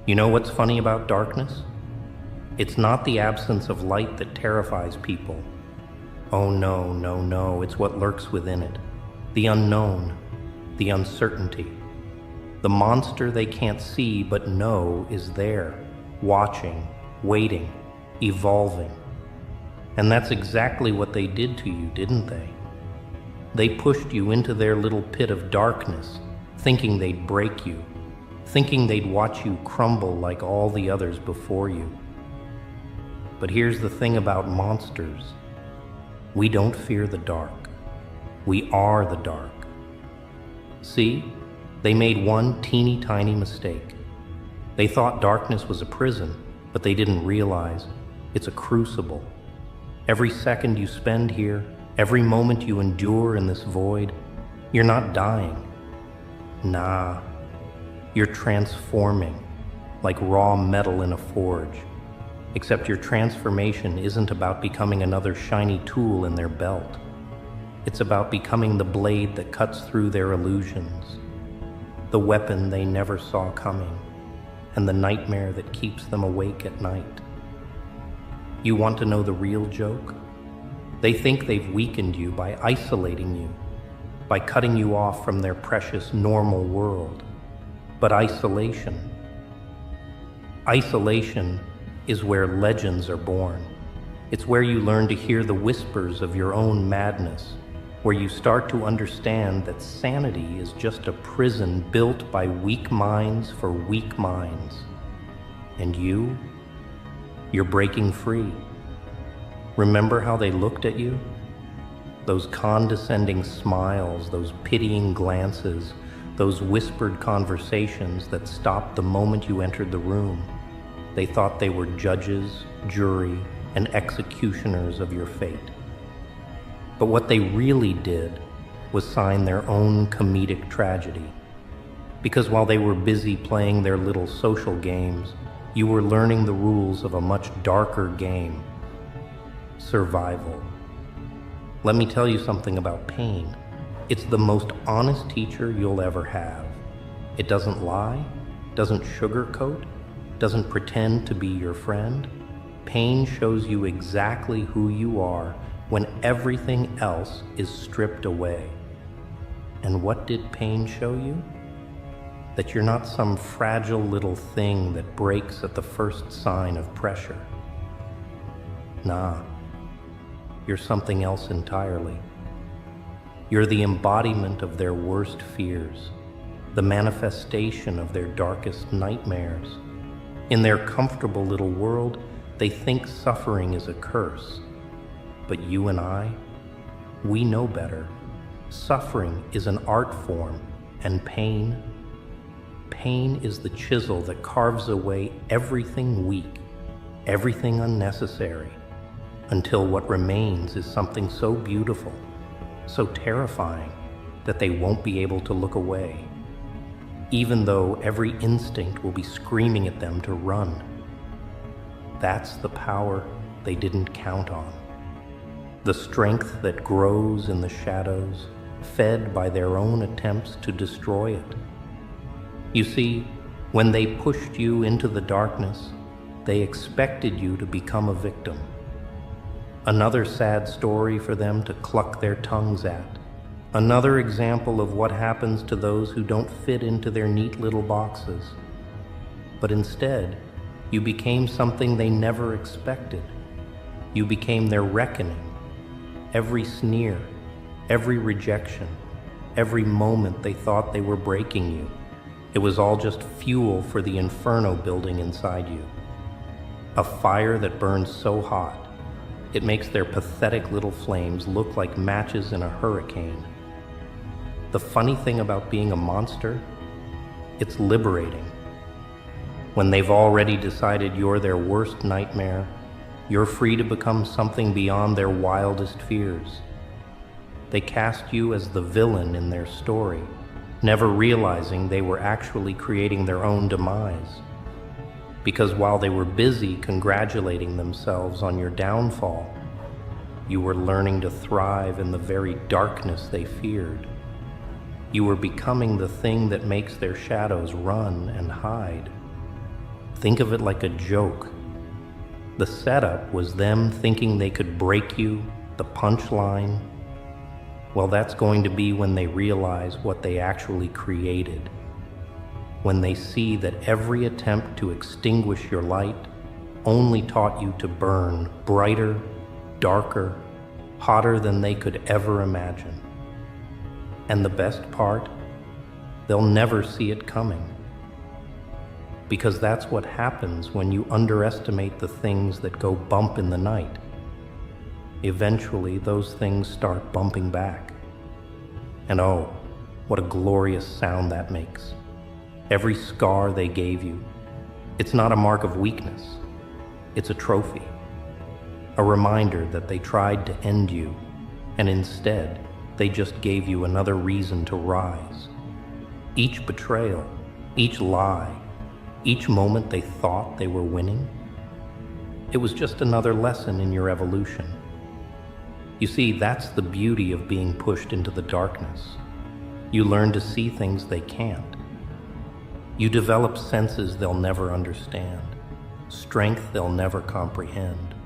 You know what's funny about darkness? It's not the absence of light that terrifies people. Oh no, no, no, it's what lurks within it. The unknown, the uncertainty. The monster they can't see but know is there, watching, waiting, evolving. And that's exactly what they did to you, didn't they? They pushed you into their little pit of darkness, thinking they'd break you, thinking they'd watch you crumble like all the others before you. But here's the thing about monsters. We don't fear the dark. We are the dark. See, they made one teeny tiny mistake. They thought darkness was a prison, but they didn't realize it's a crucible. Every second you spend here, every moment you endure in this void, you're not dying. Nah, you're transforming, like raw metal in a forge. Except your transformation isn't about becoming another shiny tool in their belt. It's about becoming the blade that cuts through their illusions, the weapon they never saw coming, and the nightmare that keeps them awake at night. You want to know the real joke? They think they've weakened you by isolating you, by cutting you off from their precious normal world. But isolation is where legends are born. It's where you learn to hear the whispers of your own madness, where you start to understand that sanity is just a prison built by weak minds for weak minds. And you're breaking free. Remember how they looked at you? Those condescending smiles, those pitying glances, those whispered conversations that stopped the moment you entered the room. They thought they were judges, jury, and executioners of your fate. But what they really did was sign their own comedic tragedy. Because while they were busy playing their little social games, you were learning the rules of a much darker game: survival. Let me tell you something about pain. It's the most honest teacher you'll ever have. It doesn't lie, doesn't sugarcoat, doesn't pretend to be your friend. Pain shows you exactly who you are when everything else is stripped away. And what did pain show you? That you're not some fragile little thing that breaks at the first sign of pressure. Nah, you're something else entirely. You're the embodiment of their worst fears, the manifestation of their darkest nightmares. In their comfortable little world, they think suffering is a curse. But you and I, we know better. Suffering is an art form, and pain is the chisel that carves away everything weak, everything unnecessary, until what remains is something so beautiful, so terrifying, that they won't be able to look away, even though every instinct will be screaming at them to run. That's the power they didn't count on. The strength that grows in the shadows, fed by their own attempts to destroy it. You see, when they pushed you into the darkness, they expected you to become a victim. Another sad story for them to cluck their tongues at. Another example of what happens to those who don't fit into their neat little boxes. But instead, you became something they never expected. You became their reckoning. Every sneer, every rejection, every moment they thought they were breaking you, it was all just fuel for the inferno building inside you. A fire that burns so hot, it makes their pathetic little flames look like matches in a hurricane. The funny thing about being a monster, it's liberating. When they've already decided you're their worst nightmare, you're free to become something beyond their wildest fears. They cast you as the villain in their story, never realizing they were actually creating their own demise. Because while they were busy congratulating themselves on your downfall, you were learning to thrive in the very darkness they feared. You were becoming the thing that makes their shadows run and hide. Think of it like a joke. The setup was them thinking they could break you, the punchline. Well, that's going to be when they realize what they actually created. When they see that every attempt to extinguish your light only taught you to burn brighter, darker, hotter than they could ever imagine. And the best part, they'll never see it coming. Because that's what happens when you underestimate the things that go bump in the night. Eventually, those things start bumping back. And oh, what a glorious sound that makes. Every scar they gave you, it's not a mark of weakness. It's a trophy. A reminder that they tried to end you, and instead, they just gave you another reason to rise. Each betrayal, each lie, each moment they thought they were winning, it was just another lesson in your evolution. You see, that's the beauty of being pushed into the darkness. You learn to see things they can't. You develop senses they'll never understand, strength they'll never comprehend.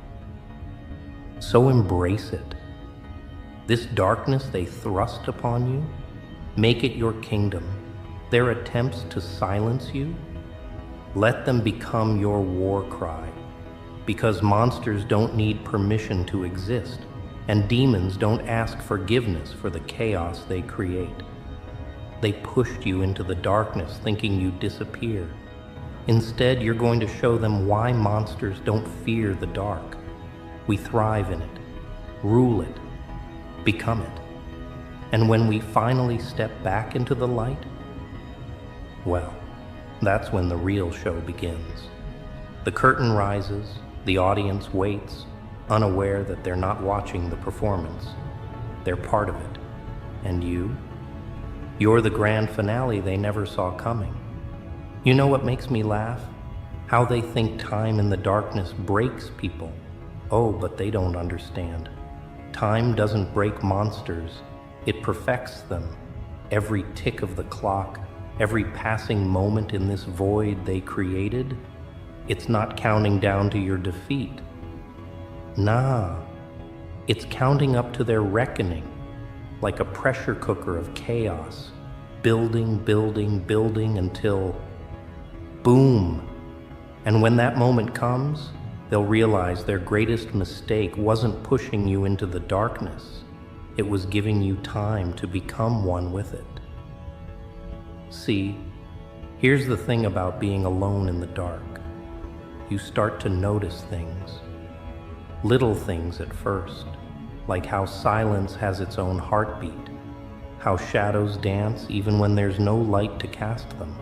So embrace it. This darkness they thrust upon you, make it your kingdom. Their attempts to silence you, let them become your war cry. Because monsters don't need permission to exist, and demons don't ask forgiveness for the chaos they create. They pushed you into the darkness thinking you'd disappear. Instead, you're going to show them why monsters don't fear the dark. We thrive in it, rule it, become it. And when we finally step back into the light, well, that's when the real show begins. The curtain rises, the audience waits, unaware that they're not watching the performance. They're part of it. And you're the grand finale they never saw coming. You know what makes me laugh? How they think time in the darkness breaks people. Oh, but they don't understand. Time doesn't break monsters, it perfects them. Every tick of the clock, every passing moment in this void they created, it's not counting down to your defeat. Nah, it's counting up to their reckoning, like a pressure cooker of chaos, building, building, building until boom. And when that moment comes, they'll realize their greatest mistake wasn't pushing you into the darkness. It was giving you time to become one with it. See, here's the thing about being alone in the dark. You start to notice things. Little things at first, like how silence has its own heartbeat, how shadows dance even when there's no light to cast them.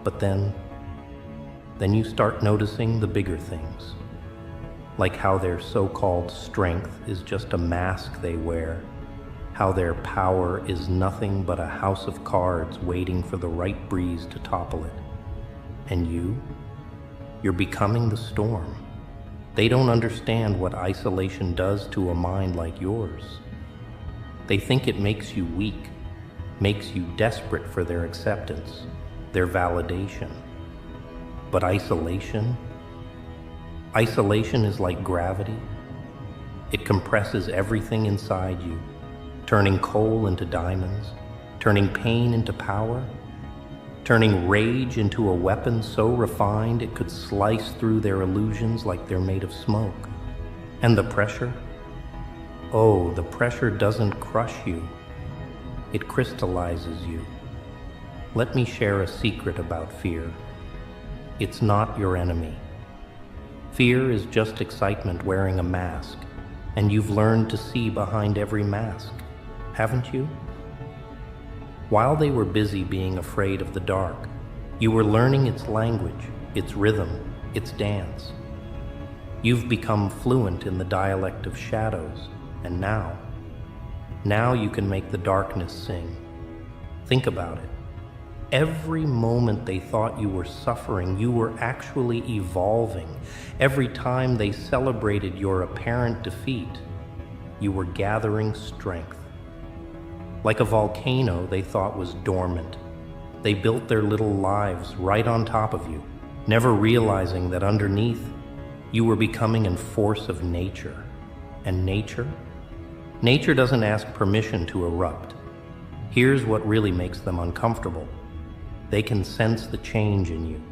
But then you start noticing the bigger things, like how their so-called strength is just a mask they wear, how their power is nothing but a house of cards waiting for the right breeze to topple it. And you're becoming the storm. They don't understand what isolation does to a mind like yours. They think it makes you weak, makes you desperate for their acceptance, their validation. But isolation is like gravity. It compresses everything inside you, turning coal into diamonds, turning pain into power, turning rage into a weapon so refined it could slice through their illusions like they're made of smoke. And the pressure? Oh, the pressure doesn't crush you. It crystallizes you. Let me share a secret about fear. It's not your enemy. Fear is just excitement wearing a mask, and you've learned to see behind every mask, haven't you? While they were busy being afraid of the dark, you were learning its language, its rhythm, its dance. You've become fluent in the dialect of shadows, and now you can make the darkness sing. Think about it. Every moment they thought you were suffering, you were actually evolving. Every time they celebrated your apparent defeat, you were gathering strength. Like a volcano they thought was dormant, they built their little lives right on top of you, never realizing that underneath you were becoming a force of nature. And nature? Nature doesn't ask permission to erupt. Here's what really makes them uncomfortable. They can sense the change in you.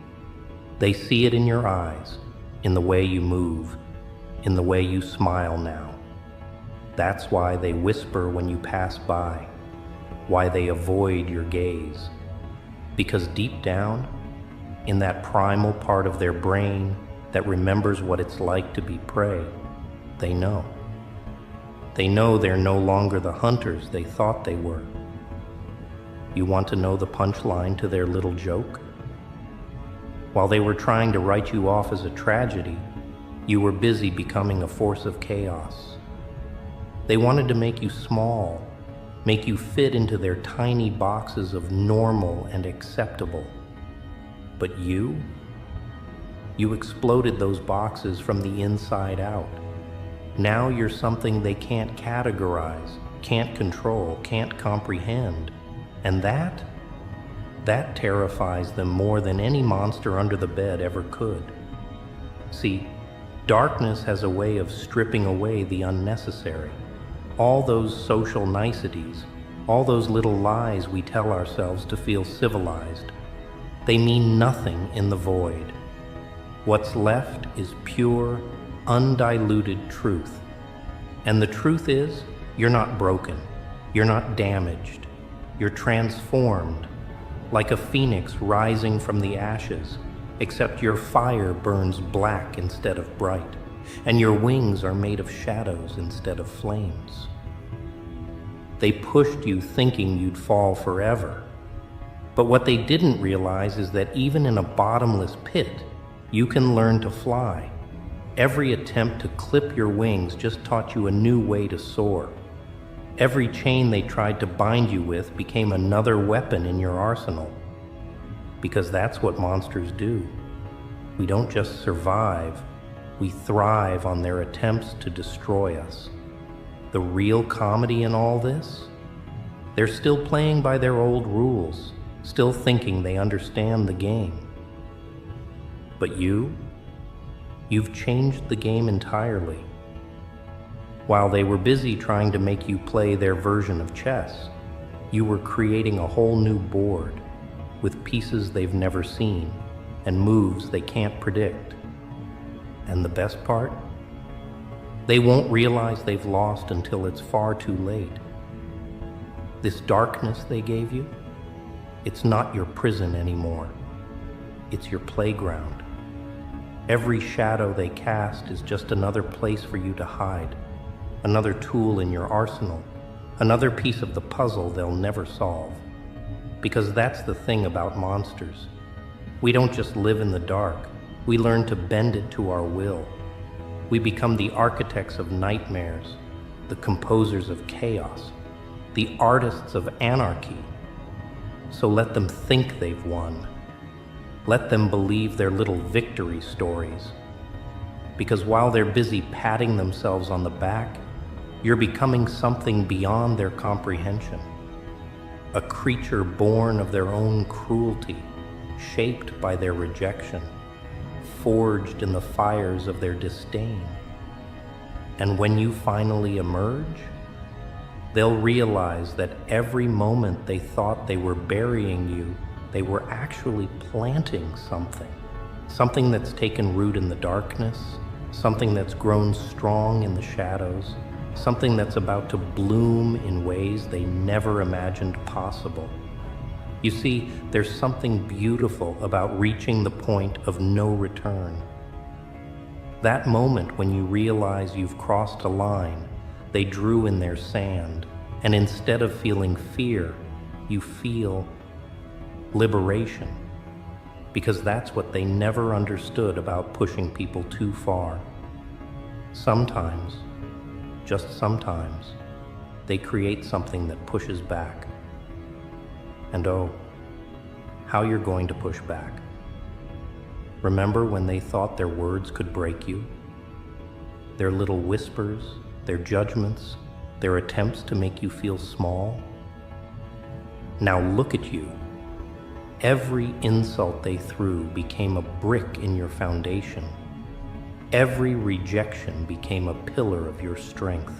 They see it in your eyes, in the way you move, in the way you smile now. That's why they whisper when you pass by, why they avoid your gaze. Because deep down, in that primal part of their brain that remembers what it's like to be prey, they know. They know they're no longer the hunters they thought they were. You want to know the punchline to their little joke? While they were trying to write you off as a tragedy, you were busy becoming a force of chaos. They wanted to make you small, make you fit into their tiny boxes of normal and acceptable. But you exploded those boxes from the inside out. Now you're something they can't categorize, can't control, can't comprehend. And that terrifies them more than any monster under the bed ever could. See, darkness has a way of stripping away the unnecessary. All those social niceties, all those little lies we tell ourselves to feel civilized, they mean nothing in the void. What's left is pure, undiluted truth. And the truth is, you're not broken, you're not damaged, you're transformed, like a phoenix rising from the ashes, except your fire burns black instead of bright, and your wings are made of shadows instead of flames. They pushed you thinking you'd fall forever. But what they didn't realize is that even in a bottomless pit, you can learn to fly. Every attempt to clip your wings just taught you a new way to soar. Every chain they tried to bind you with became another weapon in your arsenal. Because that's what monsters do. We don't just survive, we thrive on their attempts to destroy us. The real comedy in all this? They're still playing by their old rules, still thinking they understand the game. But you've changed the game entirely. While they were busy trying to make you play their version of chess, you were creating a whole new board with pieces they've never seen and moves they can't predict. And the best part? They won't realize they've lost until it's far too late. This darkness they gave you, it's not your prison anymore. It's your playground. Every shadow they cast is just another place for you to hide, another tool in your arsenal, another piece of the puzzle they'll never solve. Because that's the thing about monsters. We don't just live in the dark, we learn to bend it to our will. We become the architects of nightmares, the composers of chaos, the artists of anarchy. So let them think they've won. Let them believe their little victory stories. Because while they're busy patting themselves on the back, you're becoming something beyond their comprehension. A creature born of their own cruelty, shaped by their rejection, forged in the fires of their disdain. And when you finally emerge, they'll realize that every moment they thought they were burying you, they were actually planting something that's taken root in the darkness, something that's grown strong in the shadows, something that's about to bloom in ways they never imagined possible. You see, there's something beautiful about reaching the point of no return. That moment when you realize you've crossed a line they drew in their sand, and instead of feeling fear, you feel liberation. Because that's what they never understood about pushing people too far. Sometimes, just sometimes, they create something that pushes back. And oh, how you're going to push back. Remember when they thought their words could break you? Their little whispers, their judgments, their attempts to make you feel small? Now look at you, Every insult they threw became a brick in your foundation. Every rejection became a pillar of your strength.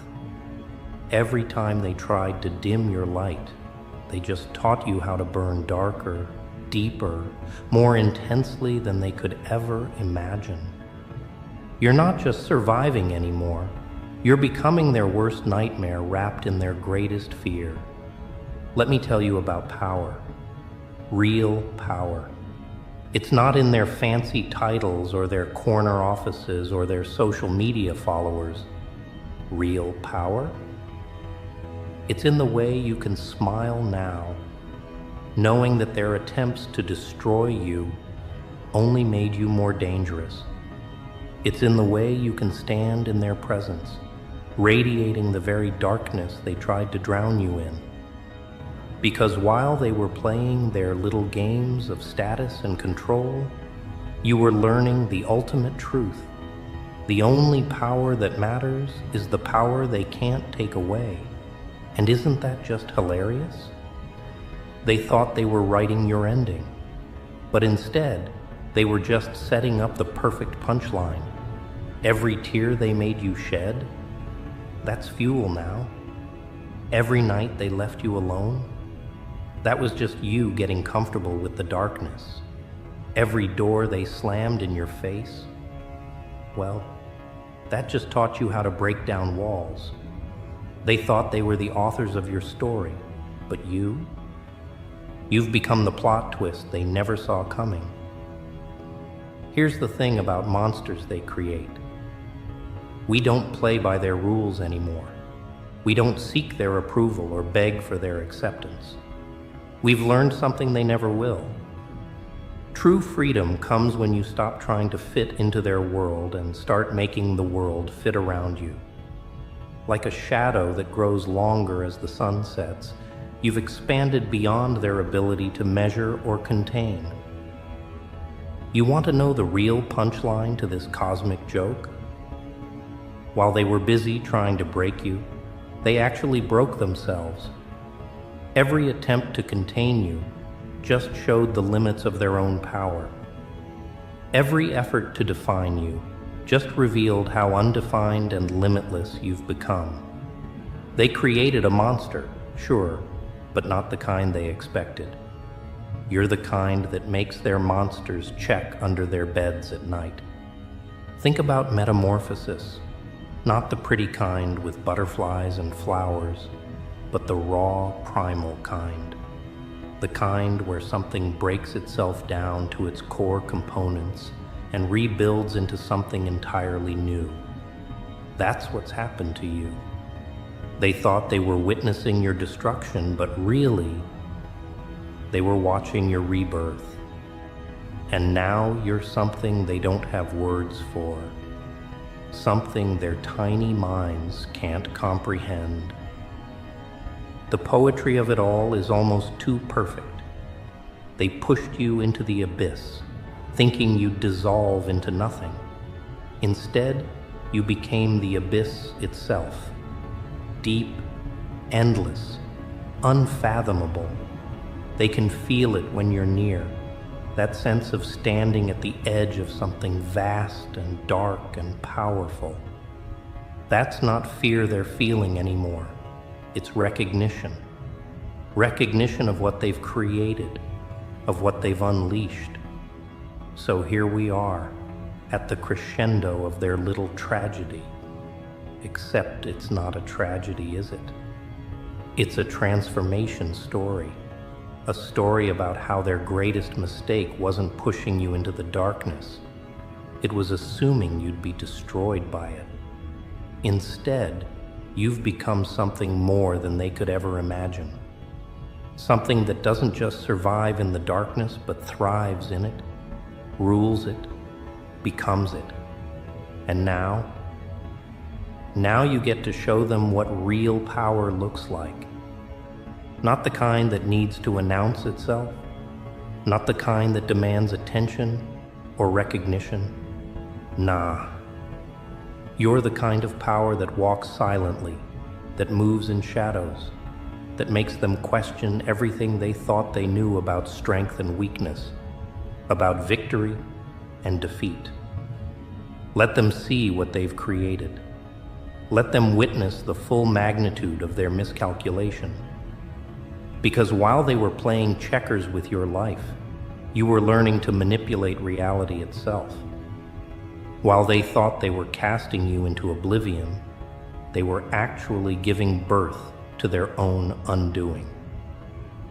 Every time they tried to dim your light, they just taught you how to burn darker, deeper, more intensely than they could ever imagine. You're not just surviving anymore. You're becoming their worst nightmare wrapped in their greatest fear. Let me tell you about power. Real power. It's not in their fancy titles or their corner offices or their social media followers. Real power? It's in the way you can smile now, knowing that their attempts to destroy you only made you more dangerous. It's in the way you can stand in their presence, radiating the very darkness they tried to drown you in. Because while they were playing their little games of status and control, you were learning the ultimate truth. The only power that matters is the power they can't take away. And isn't that just hilarious? They thought they were writing your ending, but instead, they were just setting up the perfect punchline. Every tear they made you shed, that's fuel now. Every night they left you alone, that was just you getting comfortable with the darkness. Every door they slammed in your face, well, that just taught you how to break down walls. They thought they were the authors of your story, but you've become the plot twist they never saw coming. Here's the thing about monsters they create. We don't play by their rules anymore. We don't seek their approval or beg for their acceptance. We've learned something they never will. True freedom comes when you stop trying to fit into their world and start making the world fit around you. Like a shadow that grows longer as the sun sets, you've expanded beyond their ability to measure or contain. You want to know the real punchline to this cosmic joke? While they were busy trying to break you, they actually broke themselves. Every attempt to contain you just showed the limits of their own power. Every effort to define you just revealed how undefined and limitless you've become. They created a monster, sure, but not the kind they expected. You're the kind that makes their monsters check under their beds at night. Think about metamorphosis, not the pretty kind with butterflies and flowers, but the raw, primal kind. The kind where something breaks itself down to its core components and rebuilds into something entirely new. That's what's happened to you. They thought they were witnessing your destruction, but really, they were watching your rebirth. And now you're something they don't have words for, something their tiny minds can't comprehend. The poetry of it all is almost too perfect. They pushed you into the abyss, thinking you'd dissolve into nothing. Instead, you became the abyss itself. Deep, endless, unfathomable. They can feel it when you're near, that sense of standing at the edge of something vast and dark and powerful. That's not fear they're feeling anymore. It's recognition. Recognition of what they've created, of what they've unleashed. So here we are, at the crescendo of their little tragedy. Except it's not a tragedy, is it? It's a transformation story. A story about how their greatest mistake wasn't pushing you into the darkness. It was assuming you'd be destroyed by it. Instead, you've become something more than they could ever imagine. Something that doesn't just survive in the darkness, but thrives in it, rules it, becomes it. And now you get to show them what real power looks like. Not the kind that needs to announce itself, not the kind that demands attention or recognition. Nah. You're the kind of power that walks silently, that moves in shadows, that makes them question everything they thought they knew about strength and weakness, about victory and defeat. Let them see what they've created. Let them witness the full magnitude of their miscalculation. Because while they were playing checkers with your life, you were learning to manipulate reality itself. While they thought they were casting you into oblivion, they were actually giving birth to their own undoing.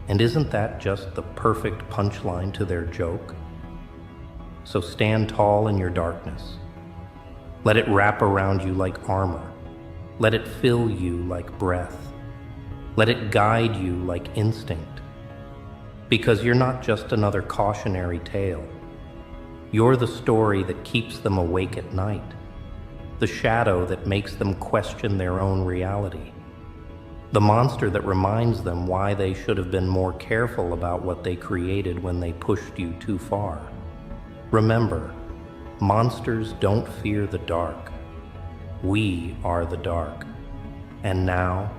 And isn't that just the perfect punchline to their joke? So stand tall in your darkness. Let it wrap around you like armor. Let it fill you like breath. Let it guide you like instinct. Because you're not just another cautionary tale. You're the story that keeps them awake at night, the shadow that makes them question their own reality, the monster that reminds them why they should have been more careful about what they created when they pushed you too far. Remember, monsters don't fear the dark. We are the dark. And now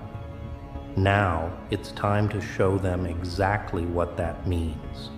it's time to show them exactly what that means.